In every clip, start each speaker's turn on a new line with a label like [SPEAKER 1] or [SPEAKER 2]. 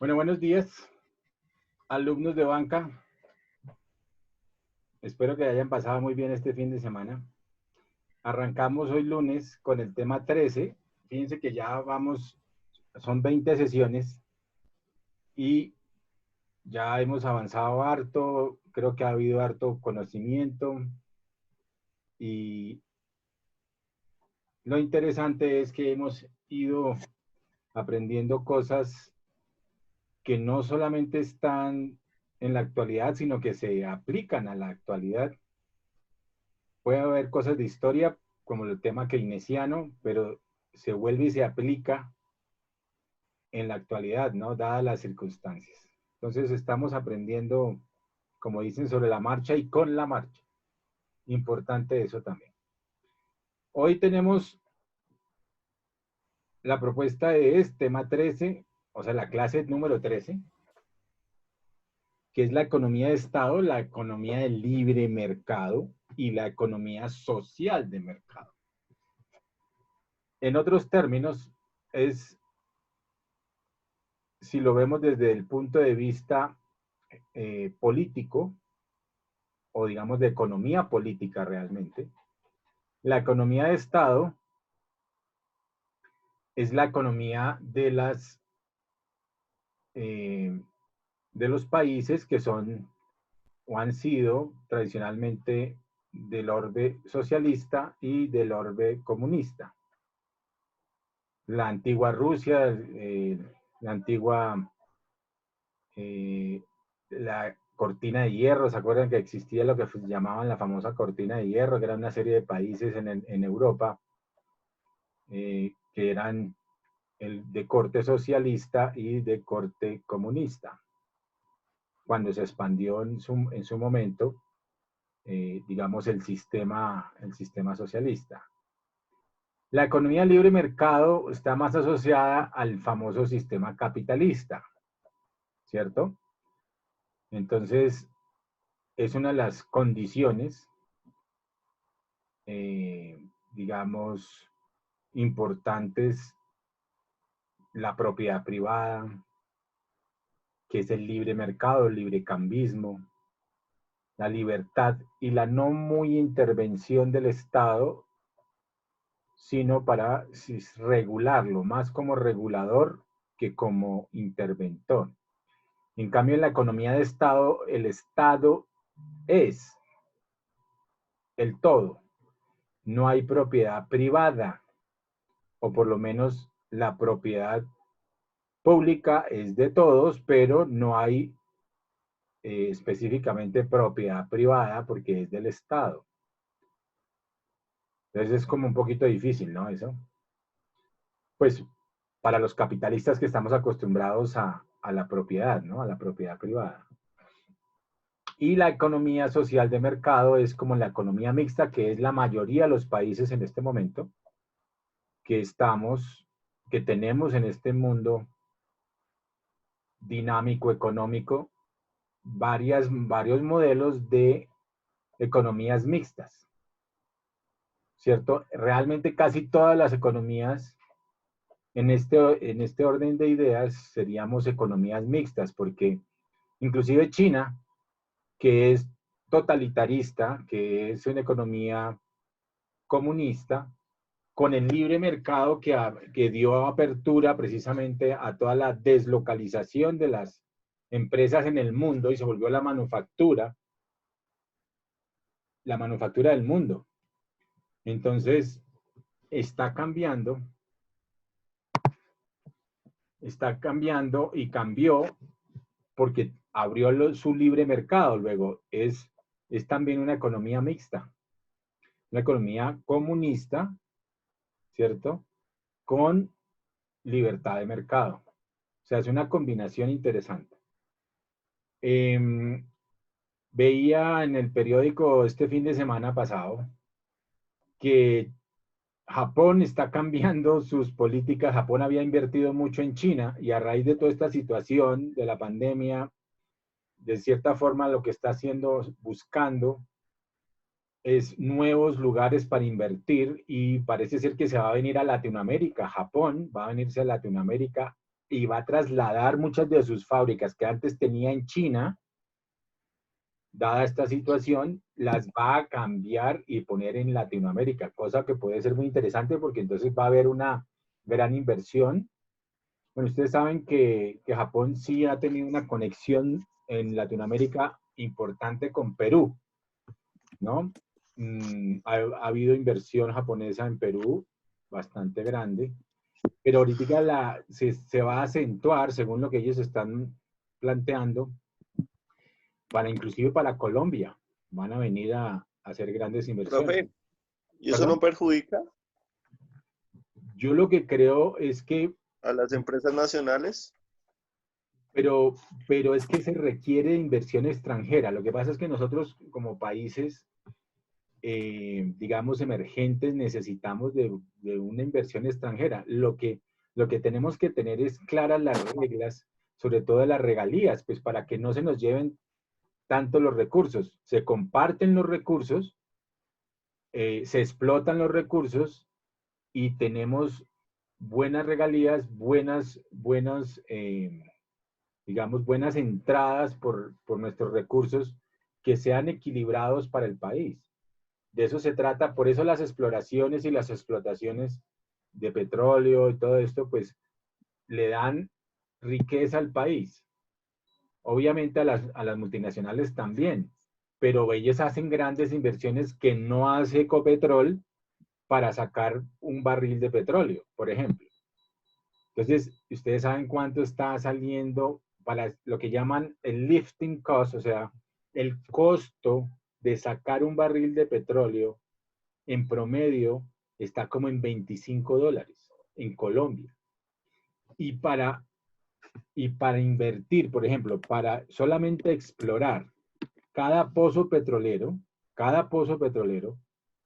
[SPEAKER 1] Bueno, buenos días, alumnos de banca. Espero que hayan pasado muy bien este fin de semana. Arrancamos hoy lunes con el tema 13. Fíjense que ya vamos, son 20 sesiones y ya hemos avanzado harto. Creo que ha habido harto conocimiento y lo interesante es que hemos ido aprendiendo cosas que no solamente están en la actualidad, sino que se aplican a la actualidad. Puede haber cosas de historia, como el tema keynesiano, pero se vuelve y se aplica en la actualidad, ¿no? Dadas las circunstancias. Entonces estamos aprendiendo, como dicen, sobre la marcha y con la marcha. Importante eso también. Hoy tenemos la propuesta de tema 13, o sea, la clase número 13, que es la economía de Estado, la economía del libre mercado y la economía social de mercado. En otros términos, es, si lo vemos desde el punto de vista político, o digamos de economía política realmente, la economía de Estado es la economía de de los países que son o han sido tradicionalmente del orbe socialista y del orbe comunista. La antigua Rusia, la antigua la cortina de hierro. ¿Se acuerdan que existía lo que llamaban la famosa cortina de hierro, que era una serie de países en Europa que eran de corte socialista y de corte comunista? Cuando se expandió en su momento, digamos, el sistema socialista. La economía libre mercado está más asociada al famoso sistema capitalista, ¿cierto? Entonces, es una de las condiciones, digamos, importantes, la propiedad privada, que es el libre mercado, el librecambismo, la libertad y la no muy intervención del Estado, sino para regularlo, más como regulador que como interventor. En cambio, en la economía de Estado, el Estado es el todo. No hay propiedad privada, o por lo menos la propiedad pública es de todos, pero no hay específicamente propiedad privada porque es del Estado. Entonces es como un poquito difícil, ¿no? Eso. Pues para los capitalistas que estamos acostumbrados a la propiedad, ¿no? A la propiedad privada. Y la economía social de mercado es como la economía mixta, que es la mayoría de los países en este momento, que tenemos en este mundo dinámico económico, varios modelos de economías mixtas, ¿cierto? Realmente casi todas las economías en este orden de ideas seríamos economías mixtas, porque inclusive China, que es totalitarista, que es una economía comunista, con el libre mercado que dio apertura precisamente a toda la deslocalización de las empresas en el mundo y se volvió la manufactura del mundo. Entonces, está cambiando y cambió porque abrió su libre mercado. Luego, es también una economía mixta, una economía comunista, ¿cierto? Con libertad de mercado. O sea, es una combinación interesante. Veía en el periódico este fin de semana pasado que Japón está cambiando sus políticas. Japón había invertido mucho en China y a raíz de toda esta situación de la pandemia, de cierta forma lo que está haciendo, buscando, es nuevos lugares para invertir y parece ser que se va a venir a Latinoamérica. Japón va a venirse a Latinoamérica y va a trasladar muchas de sus fábricas que antes tenía en China, dada esta situación, las va a cambiar y poner en Latinoamérica, cosa que puede ser muy interesante porque entonces va a haber una gran inversión. Bueno, ustedes saben que Japón sí ha tenido una conexión en Latinoamérica importante con Perú, ¿no? Ha habido inversión japonesa en Perú bastante grande, pero ahorita se va a acentuar, según lo que ellos están planteando, inclusive para Colombia. Van a venir a hacer grandes inversiones.
[SPEAKER 2] Profe, ¿y eso
[SPEAKER 1] ¿Perdón?
[SPEAKER 2] no perjudica
[SPEAKER 1] Yo lo que creo es que,
[SPEAKER 2] a las empresas nacionales?
[SPEAKER 1] pero, pero es que se requiere inversión extranjera. Lo que pasa es que nosotros como países, digamos, emergentes, necesitamos de una inversión extranjera. Lo que tenemos que tener es claras las reglas, sobre todo las regalías, pues para que no se nos lleven tanto los recursos. Se comparten los recursos, se explotan los recursos y tenemos buenas regalías, digamos, buenas entradas por nuestros recursos que sean equilibrados para el país. De eso se trata, por eso las exploraciones y las explotaciones de petróleo y todo esto, pues le dan riqueza al país. Obviamente a las multinacionales también, pero ellos hacen grandes inversiones que no hace Ecopetrol para sacar un barril de petróleo, por ejemplo. Entonces, ustedes saben cuánto está saliendo para lo que llaman el lifting cost, o sea, el costo de sacar un barril de petróleo en promedio está como en $25 en Colombia. Y para invertir, por ejemplo, para solamente explorar cada pozo petrolero,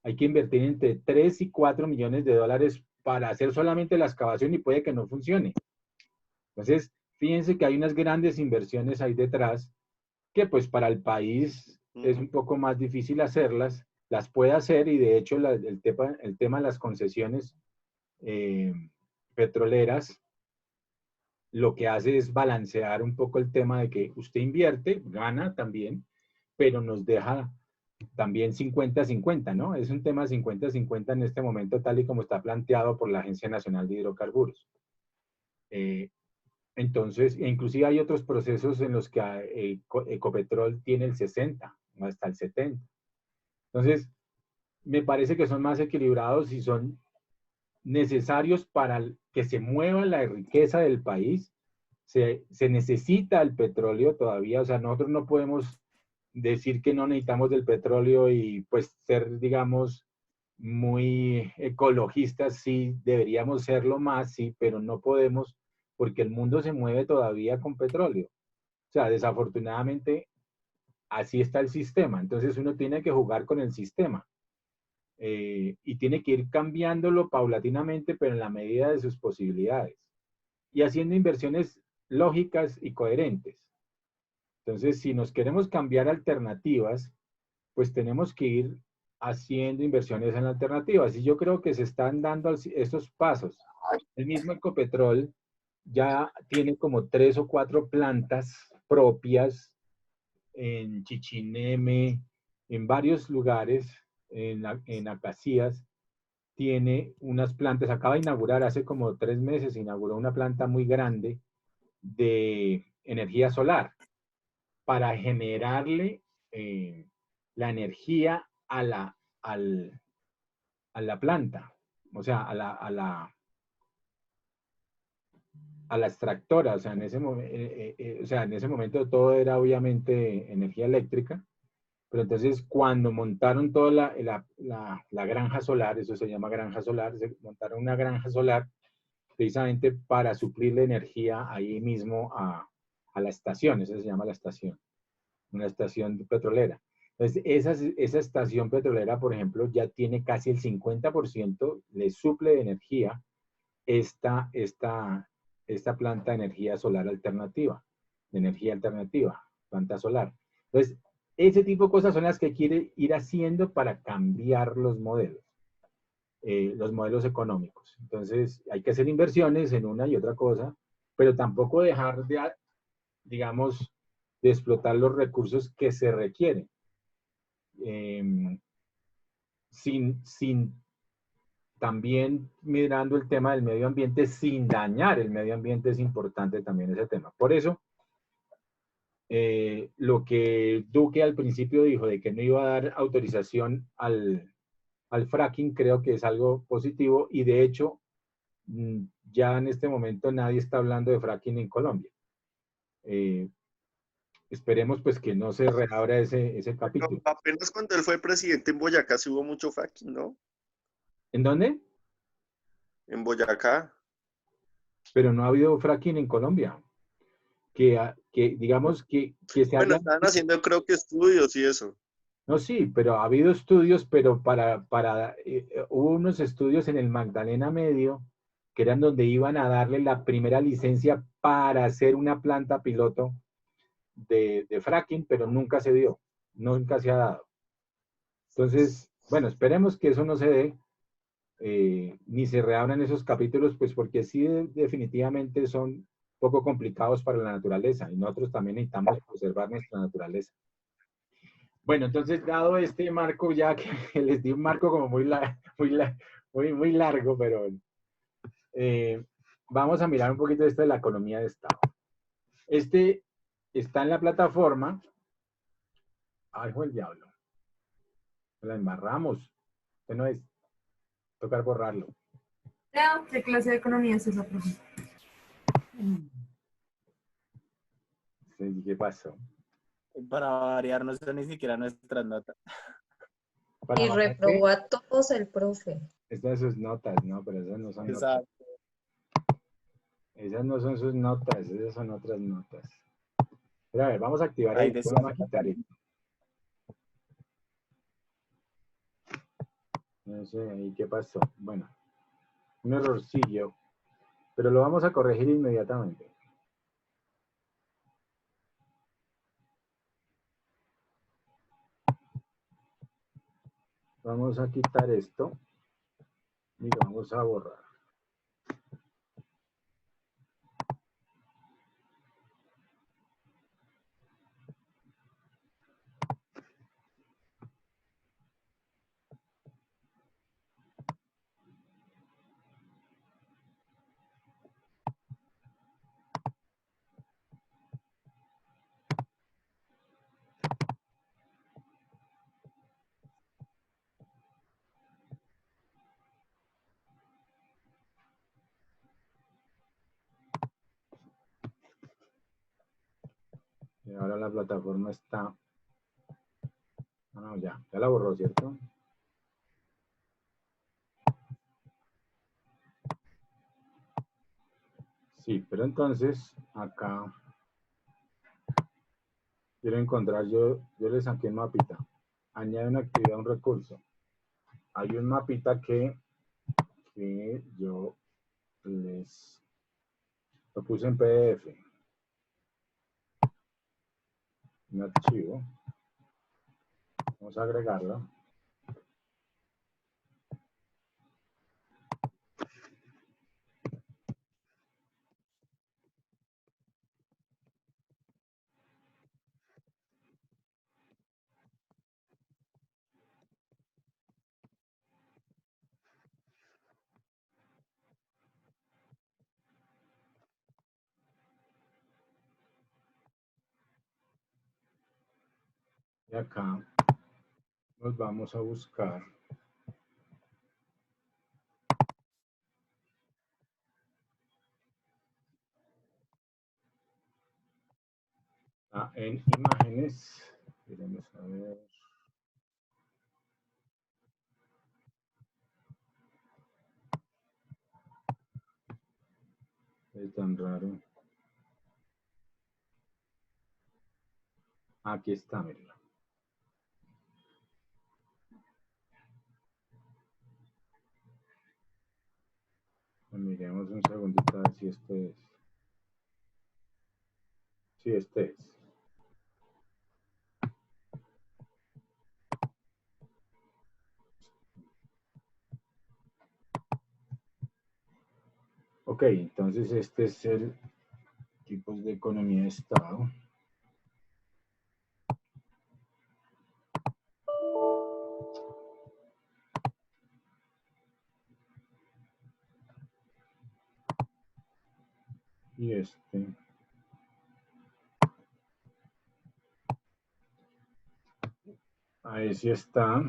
[SPEAKER 1] hay que invertir entre 3 y 4 millones de dólares para hacer solamente la excavación y puede que no funcione. Entonces, fíjense que hay unas grandes inversiones ahí detrás que pues para el país es un poco más difícil hacerlas, las puede hacer y de hecho el tema de las concesiones petroleras lo que hace es balancear un poco el tema de que usted invierte, gana también, pero nos deja también 50-50, ¿no? Es un tema 50-50 en este momento, tal y como está planteado por la Agencia Nacional de Hidrocarburos. Entonces, inclusive hay otros procesos en los que Ecopetrol tiene el 60, hasta el 70. Entonces, me parece que son más equilibrados y son necesarios para que se mueva la riqueza del país. Se necesita el petróleo todavía, o sea, nosotros no podemos decir que no necesitamos del petróleo y pues ser, digamos, muy ecologistas, sí, deberíamos serlo más, sí, pero no podemos porque el mundo se mueve todavía con petróleo. O sea, desafortunadamente, así está el sistema. Entonces uno tiene que jugar con el sistema y tiene que ir cambiándolo paulatinamente, pero en la medida de sus posibilidades y haciendo inversiones lógicas y coherentes. Entonces, si nos queremos cambiar alternativas, pues tenemos que ir haciendo inversiones en alternativas. Y yo creo que se están dando estos pasos. El mismo Ecopetrol ya tiene como 3 o 4 plantas propias en Chichineme, en varios lugares, en Acacías, tiene unas plantas, acaba de inaugurar hace como 3 meses, inauguró una planta muy grande de energía solar para generarle la energía a la planta, o sea, a la extractora, o sea, en ese momento todo era obviamente energía eléctrica, pero entonces cuando montaron toda la granja solar, eso se llama granja solar, se montaron una granja solar precisamente para suplirle energía ahí mismo a la estación, eso se llama la estación, una estación petrolera. Entonces, esa estación petrolera, por ejemplo, ya tiene casi el 50%, le suple de energía esta, esta, esta planta de energía solar alternativa, planta solar. Entonces, ese tipo de cosas son las que quiere ir haciendo para cambiar los modelos económicos. Entonces, hay que hacer inversiones en una y otra cosa, pero tampoco dejar de, digamos, de explotar los recursos que se requieren, sin también mirando el tema del medio ambiente, sin dañar el medio ambiente. Es importante también ese tema. Por eso, lo que Duque al principio dijo de que no iba a dar autorización al fracking, creo que es algo positivo, y de hecho, ya en este momento nadie está hablando de fracking en Colombia. Esperemos pues que no se reabra ese
[SPEAKER 2] Pero
[SPEAKER 1] capítulo.
[SPEAKER 2] apenas cuando él fue presidente en Boyacá sí hubo mucho fracking, ¿no?
[SPEAKER 1] ¿En dónde?
[SPEAKER 2] En Boyacá.
[SPEAKER 1] Pero no ha habido fracking en Colombia. Que digamos que se
[SPEAKER 2] Bueno,
[SPEAKER 1] haya...
[SPEAKER 2] estaban haciendo creo que estudios y eso.
[SPEAKER 1] No, sí, pero ha habido estudios, pero hubo unos estudios en el Magdalena Medio, que eran donde iban a darle la primera licencia para hacer una planta piloto de fracking, pero nunca se dio, nunca se ha dado. Entonces, bueno, esperemos que eso no se dé, ni se reabran esos capítulos, pues porque sí definitivamente son poco complicados para la naturaleza, y nosotros también necesitamos preservar nuestra naturaleza. Bueno, entonces, dado este marco, ya que les di un marco como muy largo, pero vamos a mirar un poquito esto de la economía de Estado. Este está en la plataforma. Ay, fue el diablo. La embarramos. Esto no es tocar borrarlo.
[SPEAKER 3] Leo, ¿qué clase de economía es esa, profe?
[SPEAKER 1] Sí, ¿qué pasó?
[SPEAKER 4] Para variar, no son ni siquiera nuestras notas.
[SPEAKER 1] ¿Para
[SPEAKER 5] Y
[SPEAKER 1] variar qué?
[SPEAKER 5] reprobó a todos el profe.
[SPEAKER 1] Estas son sus notas, ¿no? Pero esas no son notas.
[SPEAKER 4] Exacto.
[SPEAKER 1] Esas no son sus notas, esas son otras notas. Pero a ver, vamos a activar
[SPEAKER 4] Ahí
[SPEAKER 1] esto,
[SPEAKER 4] decía.
[SPEAKER 1] vamos a quitar esto. No sé ahí qué pasó. Bueno, un errorcillo, pero lo vamos a corregir inmediatamente. Vamos a quitar esto y lo vamos a borrar. Y ahora la plataforma está... Ah, no, ya la borró, ¿cierto? Sí, pero entonces acá quiero encontrar, yo le saqué un mapita. Añade una actividad, un recurso. Hay un mapita que yo les lo puse en PDF. Un archivo. Vamos a agregarlo. Y acá nos vamos a buscar en imágenes. Queremos saber. Es tan raro. Aquí está, mira. Miremos un segundito a ver si este es. Sí, este es. Ok, entonces este es el Tipos de economía de Estado. Y este. Ahí sí está.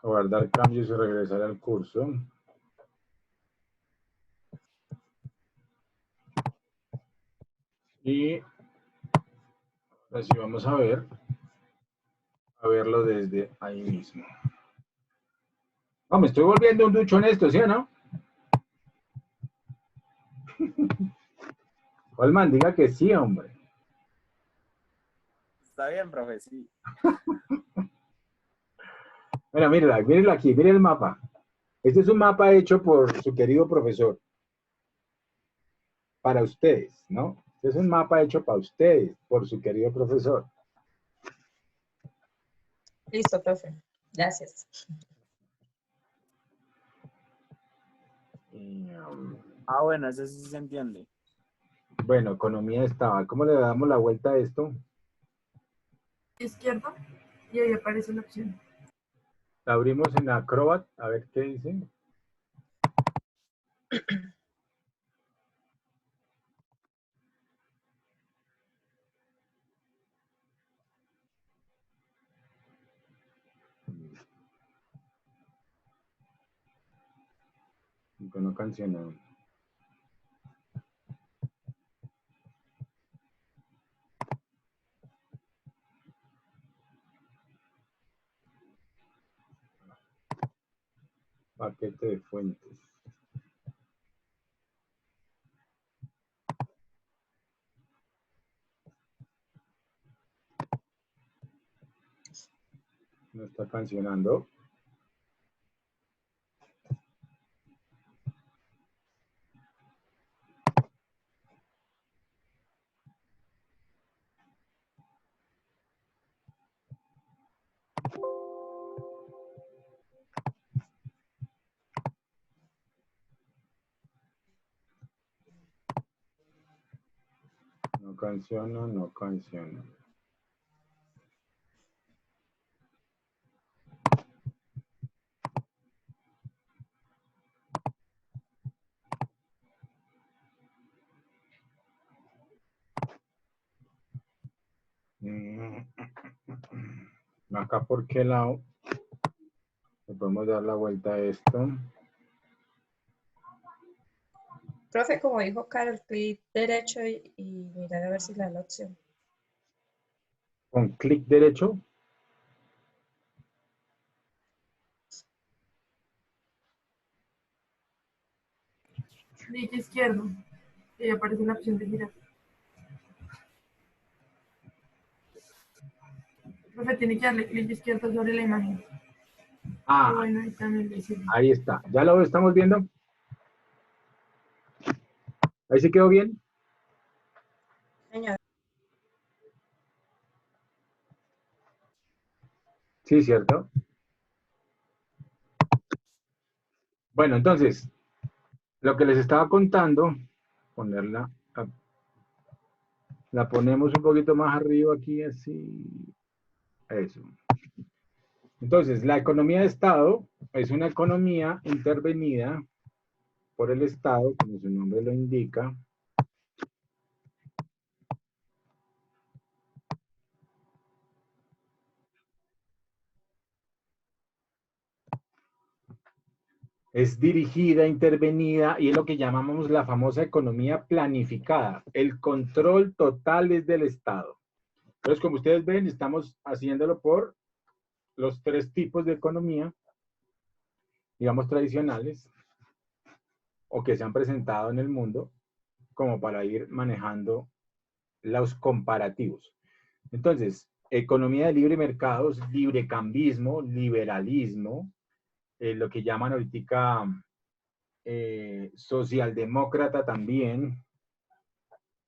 [SPEAKER 1] Guardar cambios y regresar al curso. Y así vamos a verlo desde ahí mismo. No, me estoy volviendo un ducho en esto, ¿sí o no? Holman, diga que sí, hombre.
[SPEAKER 4] Está bien, profe, sí.
[SPEAKER 1] Bueno, mírenla aquí, miren el mapa. Este es un mapa hecho por su querido profesor. Para ustedes, ¿no? Este es un mapa hecho para ustedes, por su querido profesor.
[SPEAKER 5] Listo, profe. Gracias.
[SPEAKER 1] Y,
[SPEAKER 4] Ah, bueno, eso sí se entiende.
[SPEAKER 1] bueno, economía estaba. ¿Cómo le damos la vuelta a esto?
[SPEAKER 3] Izquierda y ahí aparece la opción.
[SPEAKER 1] La abrimos en Acrobat, a ver qué dice. No cancionado. Paquete de fuentes. No está cancionando. No canciona, no canciona. Acá por qué lado le podemos dar la vuelta a esto.
[SPEAKER 5] Profe, como dijo Carol, clic derecho y mirar a ver si le da la opción.
[SPEAKER 1] Con clic derecho.
[SPEAKER 3] Clic izquierdo y ahí aparece la opción de girar. Profe, tiene que darle clic izquierdo sobre la imagen. Y
[SPEAKER 1] Ah,
[SPEAKER 3] bueno, ahí también le sirve.
[SPEAKER 1] ahí está. ¿Ya lo estamos viendo? ¿Ahí se quedó bien?
[SPEAKER 5] Señor.
[SPEAKER 1] Sí, ¿cierto? Bueno, entonces, lo que les estaba contando, ponerla, la ponemos un poquito más arriba aquí, así. Eso. Entonces, la economía de Estado es una economía intervenida por el Estado, como su nombre lo indica. Es dirigida, intervenida y es lo que llamamos la famosa economía planificada. El control total es del Estado. Entonces, como ustedes ven, estamos haciéndolo por los tres tipos de economía, digamos, tradicionales o que se han presentado en el mundo, como para ir manejando los comparativos. Entonces, economía de libre mercados, librecambismo, liberalismo, lo que llaman ahorita socialdemócrata también,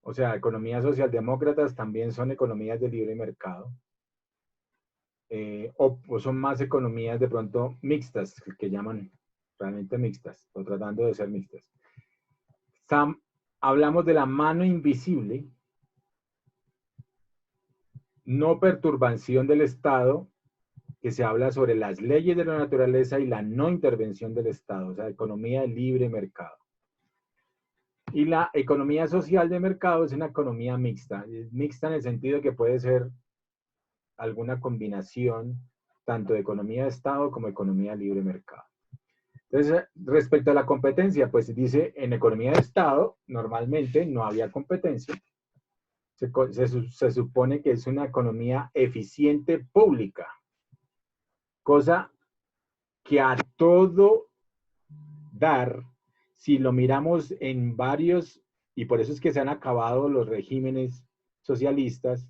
[SPEAKER 1] o sea, economías socialdemócratas también son economías de libre mercado, o son más economías de pronto mixtas, que llaman realmente mixtas, o tratando de ser mixtas. hablamos de la mano invisible, no perturbación del Estado, que se habla sobre las leyes de la naturaleza y la no intervención del Estado, o sea, economía de libre mercado. Y la economía social de mercado es una economía mixta. Es mixta en el sentido de que puede ser alguna combinación tanto de economía de Estado como economía de libre mercado. Entonces, respecto a la competencia, pues dice, en economía de Estado, normalmente no había competencia. Se supone que es una economía eficiente pública, cosa que a todo dar, si lo miramos en varios, y por eso es que se han acabado los regímenes socialistas,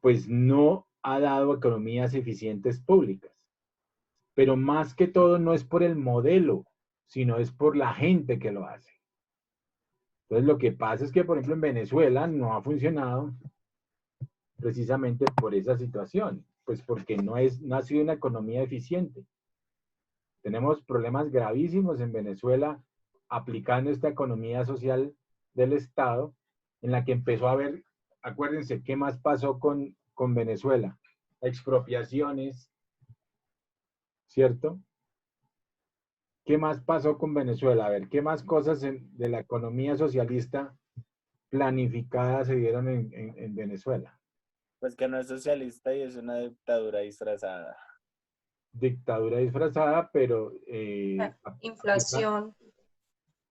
[SPEAKER 1] pues no ha dado economías eficientes públicas. Pero más que todo no es por el modelo, sino es por la gente que lo hace. Entonces lo que pasa es que, por ejemplo, en Venezuela no ha funcionado precisamente por esa situación, pues porque no ha sido una economía eficiente. Tenemos problemas gravísimos en Venezuela aplicando esta economía social del Estado, en la que empezó a haber, acuérdense, ¿qué más pasó con Venezuela? Expropiaciones, ¿cierto? ¿Qué más pasó con Venezuela? A ver, ¿qué más cosas de la economía socialista planificada se dieron en Venezuela?
[SPEAKER 4] Pues que no es socialista y es una dictadura disfrazada.
[SPEAKER 1] Dictadura disfrazada, pero...
[SPEAKER 5] Inflación,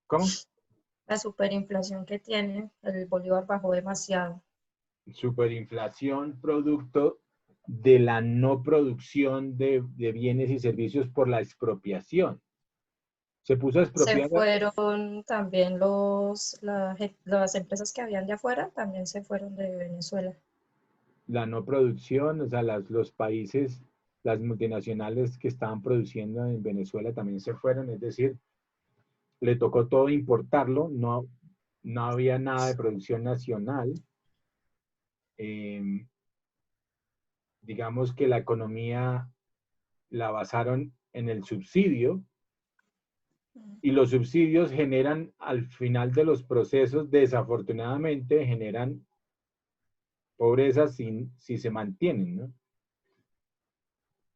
[SPEAKER 1] ¿Cómo?
[SPEAKER 5] la superinflación que tiene, el bolívar bajó demasiado.
[SPEAKER 1] Superinflación producto de la no producción de bienes y servicios por la expropiación. Se puso a
[SPEAKER 5] Se
[SPEAKER 1] expropiar
[SPEAKER 5] fueron también las empresas que habían de afuera, también se fueron de Venezuela.
[SPEAKER 1] la no producción, o sea, los países, las multinacionales que estaban produciendo en Venezuela también se fueron, es decir, le tocó todo importarlo, no había nada de producción nacional. Digamos que la economía la basaron en el subsidio, y los subsidios generan, al final de los procesos, desafortunadamente, generan pobreza si se mantienen, ¿no?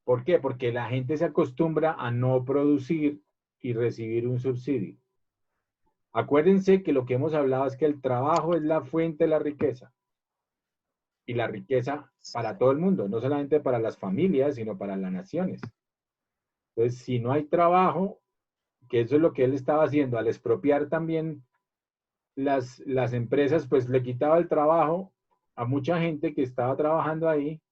[SPEAKER 1] ¿Por qué? Porque la gente se acostumbra a no producir y recibir un subsidio. Acuérdense que lo que hemos hablado es que el trabajo es la fuente de la riqueza. Y la riqueza para todo el mundo, no solamente para las familias, sino para las naciones. Entonces, si no hay trabajo, que eso es lo que él estaba haciendo, al expropiar también las empresas, pues le quitaba el trabajo a mucha gente que estaba trabajando ahí,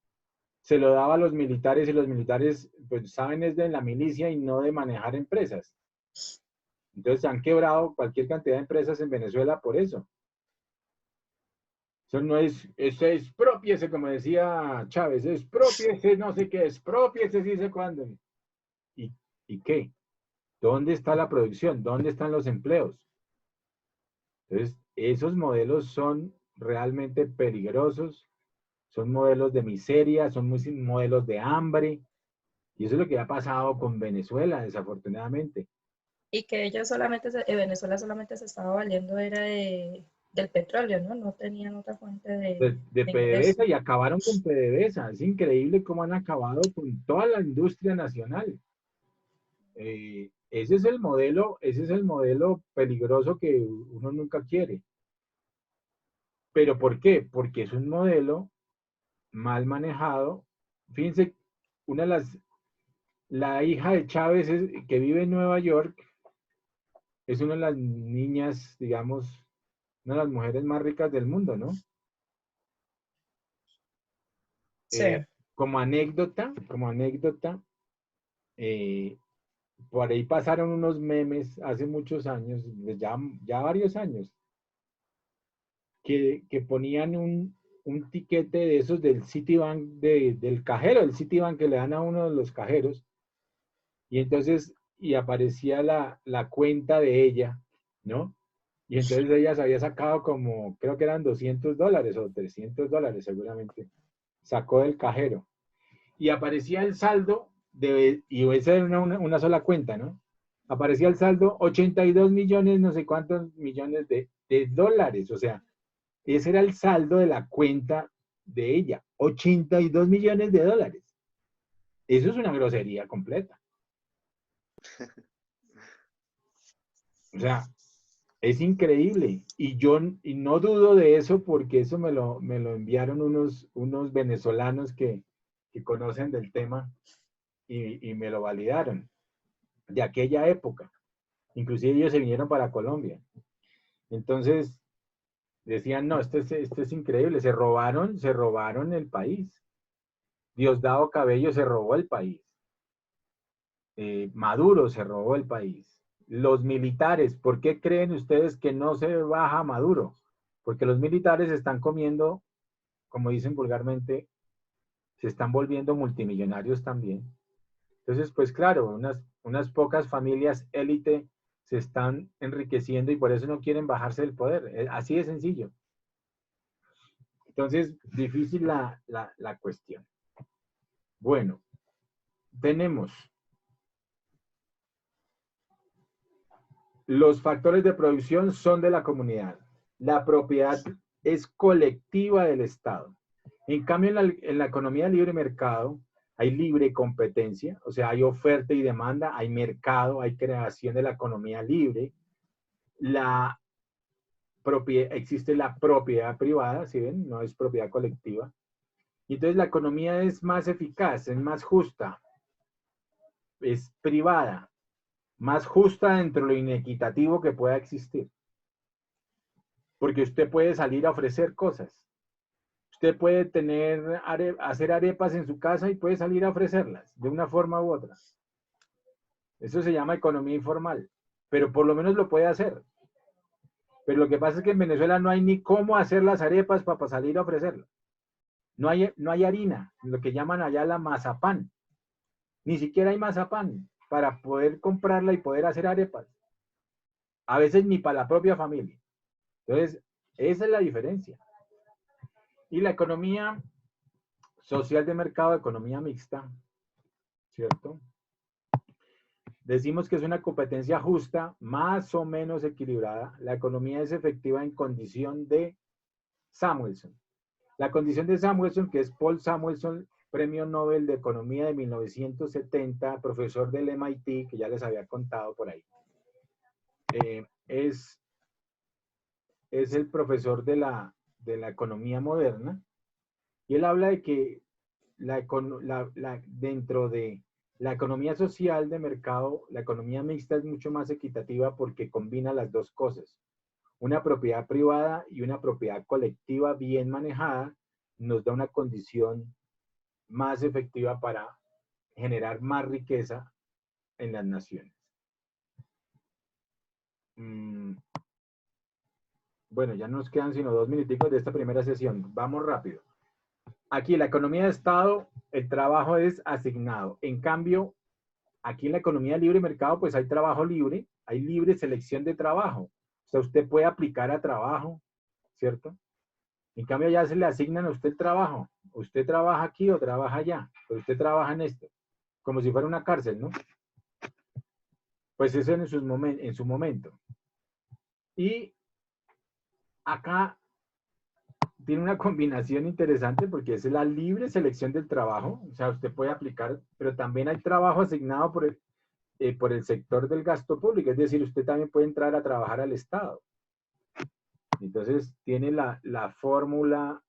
[SPEAKER 1] se lo daba a los militares, y los militares pues saben es de la milicia y no de manejar empresas. Entonces se han quebrado cualquier cantidad de empresas en Venezuela por eso. Eso no es, eso es expropiese, como decía Chávez, expropiese, no sé qué, expropiese, sí sé cuándo. ¿Y qué? ¿Dónde está la producción? ¿Dónde están los empleos? Entonces, esos modelos son realmente peligrosos, son modelos de miseria, son modelos de hambre, y eso es lo que ha pasado con Venezuela, desafortunadamente.
[SPEAKER 5] Y que ellos Venezuela solamente se estaba valiendo era del petróleo, ¿no? No tenían otra fuente
[SPEAKER 1] De
[SPEAKER 5] de ingreso.
[SPEAKER 1] PDVSA, y acabaron con PDVSA. Es increíble cómo han acabado con toda la industria nacional. Ese es el modelo peligroso que uno nunca quiere. ¿Pero por qué? Porque es un modelo mal manejado. Fíjense, la hija de Chávez que vive en Nueva York es una de las niñas, digamos, una de las mujeres más ricas del mundo, ¿no?
[SPEAKER 5] Sí.
[SPEAKER 1] Como anécdota, por ahí pasaron unos memes hace muchos años, pues ya varios años, que ponían un tiquete de esos del Citibank, del cajero del Citibank que le dan a uno de los cajeros, y entonces, y aparecía la cuenta de ella, ¿no? Y entonces ella se había sacado como, creo que eran $200 o $300 seguramente, sacó del cajero. Y aparecía el saldo, y esa era una sola cuenta, ¿no? aparecía el saldo 82 millones, no sé cuántos millones de dólares. O sea, ese era el saldo de la cuenta de ella, 82 millones de dólares. Eso es una grosería completa. O sea, es increíble. Y no dudo de eso porque eso me lo enviaron unos venezolanos que conocen del tema y me lo validaron de aquella época. Inclusive ellos se vinieron para Colombia. Entonces, decían, no, esto es increíble, se robaron el país. Diosdado Cabello se robó el país. Maduro se robó el país. Los militares, ¿por qué creen ustedes que no se baja Maduro? Porque los militares están comiendo, como dicen vulgarmente, se están volviendo multimillonarios también. Entonces, pues claro, unas pocas familias élite se están enriqueciendo y por eso no quieren bajarse del poder. Así de sencillo. Entonces, difícil la cuestión. Bueno, tenemos los factores de producción son de la comunidad. La propiedad es colectiva del Estado. En cambio, en la economía de libre mercado hay libre competencia, o sea, hay oferta y demanda, hay mercado, hay creación de la economía libre. Existe la propiedad privada, ¿sí ven? No es propiedad colectiva. Y entonces la economía es más eficaz, es más justa, es privada, más justa dentro de lo inequitativo que pueda existir. Porque usted puede salir a ofrecer cosas. Usted puede hacer arepas en su casa y puede salir a ofrecerlas de una forma u otra. Eso se llama economía informal, pero por lo menos lo puede hacer. Pero lo que pasa es que en Venezuela no hay ni cómo hacer las arepas para salir a ofrecerlas. No hay harina, lo que llaman allá la mazapán. Ni siquiera hay mazapán para poder comprarla y poder hacer arepas. A veces ni para la propia familia. Entonces, esa es la diferencia. Y la economía social de mercado, economía mixta, ¿cierto? Decimos que es una competencia justa, más o menos equilibrada. La economía es efectiva en condición de Samuelson. La condición de Samuelson, que es Paul Samuelson, Premio Nobel de Economía de 1970, profesor del MIT, que ya les había contado por ahí. Es el profesor de la economía moderna, y él habla de que dentro de la economía social de mercado, la economía mixta es mucho más equitativa porque combina las dos cosas. Una propiedad privada y una propiedad colectiva bien manejada nos da una condición más efectiva para generar más riqueza en las naciones. Bueno, ya nos quedan sino 2 minuticos de esta primera sesión. Vamos rápido. Aquí, la economía de Estado, el trabajo es asignado. En cambio, aquí en la economía de libre mercado, pues hay trabajo libre, hay libre selección de trabajo. O sea, usted puede aplicar a trabajo, ¿cierto? En cambio, ya se le asignan a usted el trabajo. Usted trabaja aquí o trabaja allá, pero usted trabaja en esto. Como si fuera una cárcel, ¿no? Pues eso en su momento. Y acá tiene una combinación interesante porque es la libre selección del trabajo. O sea, usted puede aplicar, pero también hay trabajo asignado por el sector del gasto público. Es decir, usted también puede entrar a trabajar al Estado. Entonces, tiene la fórmula,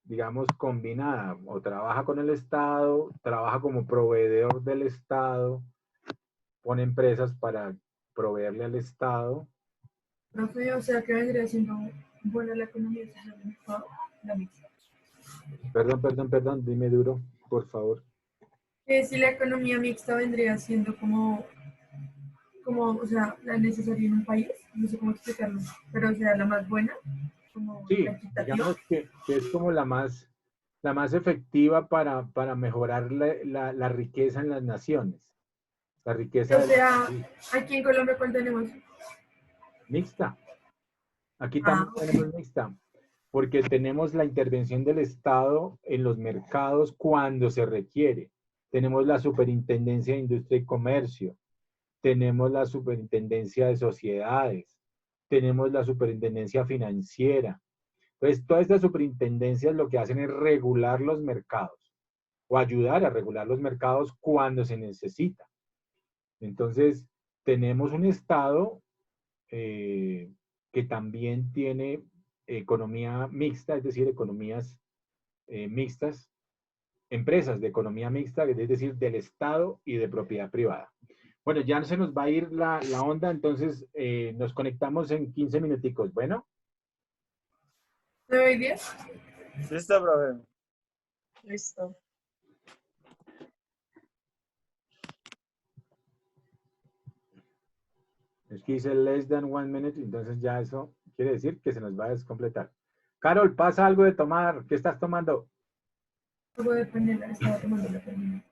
[SPEAKER 1] digamos, combinada. O trabaja con el Estado, trabaja como proveedor del Estado, pone empresas para proveerle al Estado.
[SPEAKER 3] Profe, o sea, que vendría siendo buena la economía social del mercado, la mixta.
[SPEAKER 1] Perdón, dime duro, por favor.
[SPEAKER 3] Si la economía mixta vendría siendo como, o sea, la necesaria en un país, no sé cómo explicarlo, pero o sea, la más buena, como
[SPEAKER 1] Sí,
[SPEAKER 3] la equitativa.
[SPEAKER 1] digamos que es como la más efectiva para mejorar la riqueza en las naciones. La riqueza
[SPEAKER 3] O sea,
[SPEAKER 1] sí,
[SPEAKER 3] aquí en Colombia, ¿cuál tenemos?
[SPEAKER 1] mixta. Aquí también
[SPEAKER 3] Ok.
[SPEAKER 1] tenemos mixta, porque tenemos la intervención del Estado en los mercados cuando se requiere. tenemos la Superintendencia de Industria y Comercio, tenemos la Superintendencia de Sociedades, tenemos la Superintendencia Financiera. Entonces, todas estas superintendencias lo que hacen es regular los mercados o ayudar a regular los mercados cuando se necesita. Entonces, tenemos un Estado que también tiene economía mixta, es decir, economías mixtas, empresas de economía mixta, es decir, del Estado y de propiedad privada. Bueno, ya se nos va a ir la onda, entonces nos conectamos en 15 minuticos. Bueno.
[SPEAKER 3] ¿9 y 10?
[SPEAKER 4] Listo, profe.
[SPEAKER 5] Listo.
[SPEAKER 1] Es que dice less than 1 minute, entonces ya eso quiere decir que se nos va a descompletar. Carol, pasa algo de tomar. ¿Qué estás tomando?
[SPEAKER 3] Algo de panela, estaba tomando la panela.